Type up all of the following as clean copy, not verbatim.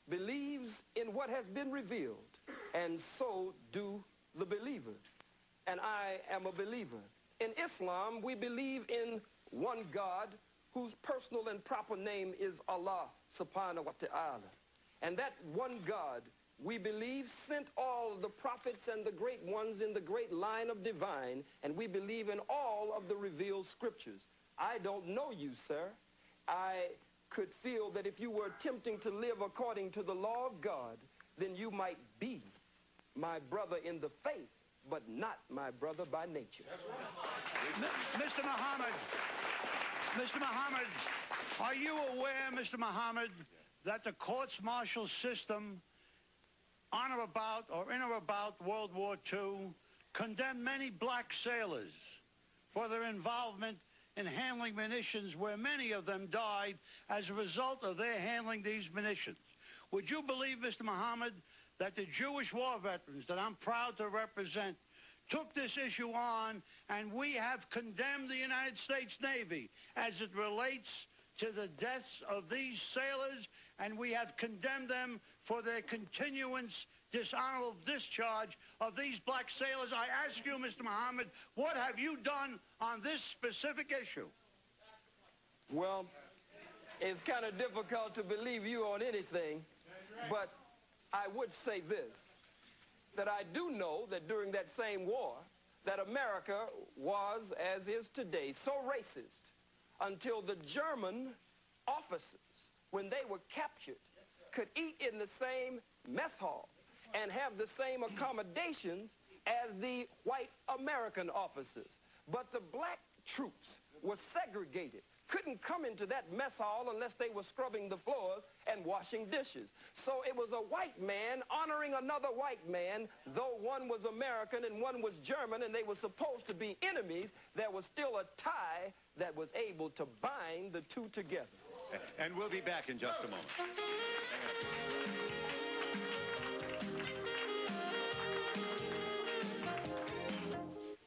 believes in what has been revealed, and so do the believers. And I am a believer. In Islam, we believe in one God whose personal and proper name is Allah subhanahu wa ta'ala. And that one God, we believe, sent all the prophets and the great ones in the great line of divine, and we believe in all of the revealed scriptures. I don't know you, sir. I could feel that if you were attempting to live according to the law of God, then you might be my brother in the faith, but not my brother by nature. Mr. Mohammed, are you aware, Mr. Mohammed, that the courts-martial system on or about or in or about World War II condemned many black sailors for their involvement in handling munitions, where many of them died as a result of their handling these munitions? Would you believe, Mr. Mohammed, that the Jewish war veterans that I'm proud to represent took this issue on, and we have condemned the United States Navy as it relates to the deaths of these sailors, and we have condemned them for their continuance, dishonorable discharge of these black sailors? I ask you, Mr. Mohammed, what have you done on this specific issue? Well, it's kind of difficult to believe you on anything, but I would say this, that I do know that during that same war, that America was, as is today, so racist until the German officers, when they were captured, could eat in the same mess hall and have the same accommodations as the white American officers. But the black troops were segregated, couldn't come into that mess hall unless they were scrubbing the floors and washing dishes. So it was a white man honoring another white man, though one was American and one was German, and they were supposed to be enemies. There was still a tie that was able to bind the two together. And we'll be back in just a moment.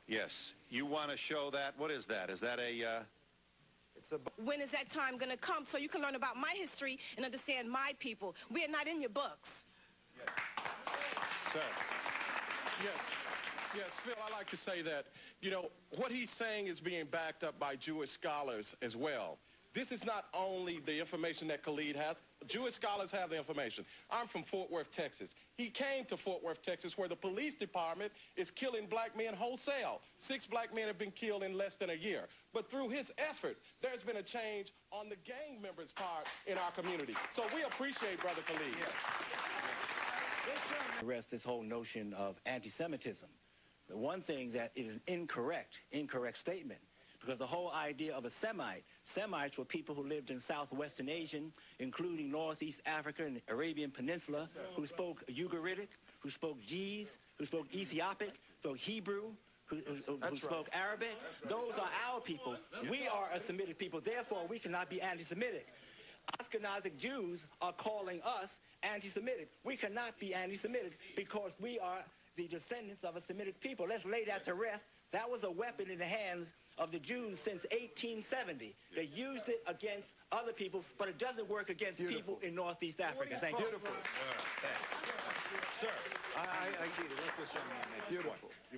Yes, you want to show that? What is that? Is that a... When is that time going to come so you can learn about my history and understand my people? We are not in your books. Yes. Sir. Yes, Phil, I like to say that, you know, what he's saying is being backed up by Jewish scholars as well. This is not only the information that Khalid has. Jewish scholars have the information. I'm from Fort Worth, Texas. He came to Fort Worth, Texas, where the police department is killing black men wholesale. 6 black men have been killed in less than a year. But through his effort, there's been a change on the gang members' part in our community. So we appreciate Brother Khalid. Arrest this whole notion of anti-Semitism. The one thing that is an incorrect statement, because the whole idea of a Semite, Semites were people who lived in southwestern Asia, including northeast Africa and the Arabian Peninsula, who spoke Ugaritic, who spoke Ge'ez, who spoke Ethiopic, spoke Hebrew, who spoke Arabic. Those are our people. We are a Semitic people, therefore we cannot be anti-Semitic. Ashkenazic Jews are calling us anti-Semitic. We cannot be anti-Semitic because we are the descendants of a Semitic people. Let's lay that to rest. That was a weapon in the hands of the Jews since 1870. They used it against other people, but it doesn't work against people in Northeast Africa. Thank you. Beautiful. Sir,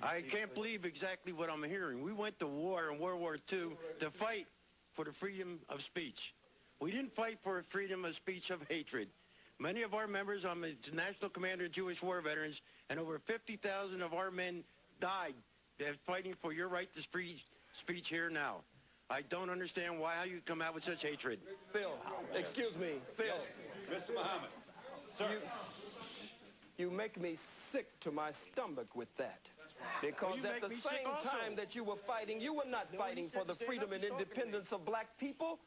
I can't believe exactly what I'm hearing. We went to war in World War II to fight for the freedom of speech. We didn't fight for freedom of speech of hatred. Many of our members, I'm the National Commander of Jewish War Veterans, and over 50,000 of our men died fighting for your right to free speech here now. I don't understand how you come out with such hatred. Phil, excuse me, Phil. yes. Mr. Mohammed. Sir. You make me sick to my stomach with that. Because at the same time that you were fighting, you were not fighting for the freedom and independence of black people.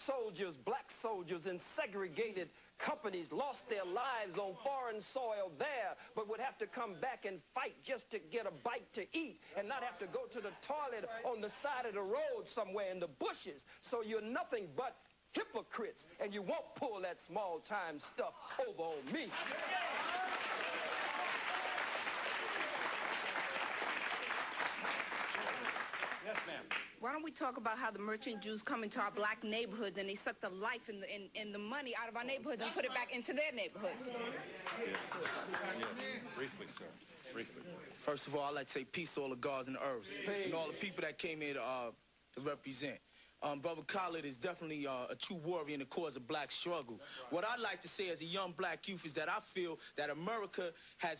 Soldiers, black soldiers in segregated companies lost their lives on foreign soil there, but would have to come back and fight just to get a bite to eat and not have to go to the toilet on the side of the road somewhere in the bushes. So you're nothing but hypocrites, and you won't pull that small-time stuff over on me. Yes, ma'am. Why don't we talk about how the merchant Jews come into our black neighborhoods and they suck the life and the money out of our neighborhoods and put it back into their neighborhoods? Briefly, sir. Briefly. First of all, I'd like to say peace to all the gods and the earths and all the people that came here to represent. Brother Khalid is definitely a true warrior in the cause of black struggle. What I'd like to say as a young black youth is that I feel that America has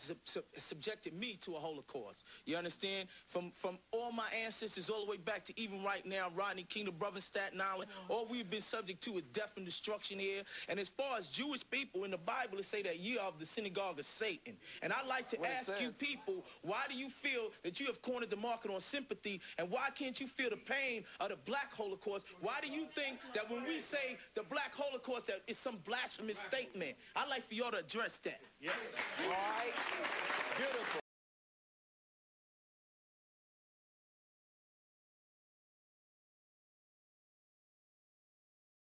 subjected me to a Holocaust. You understand? From all my ancestors all the way back to even right now, Rodney King, the brother Staten Island, all we've been subject to is death and destruction here. And as far as Jewish people, in the Bible, it say that ye are of the synagogue of Satan. And I'd like to ask you people, why do you feel that you have cornered the market on sympathy, and why can't you feel the pain of the black Holocaust? Why do you think that when we say the black Holocaust that it's some blasphemous statement? I'd like for y'all to address that. Yes. All right. Beautiful.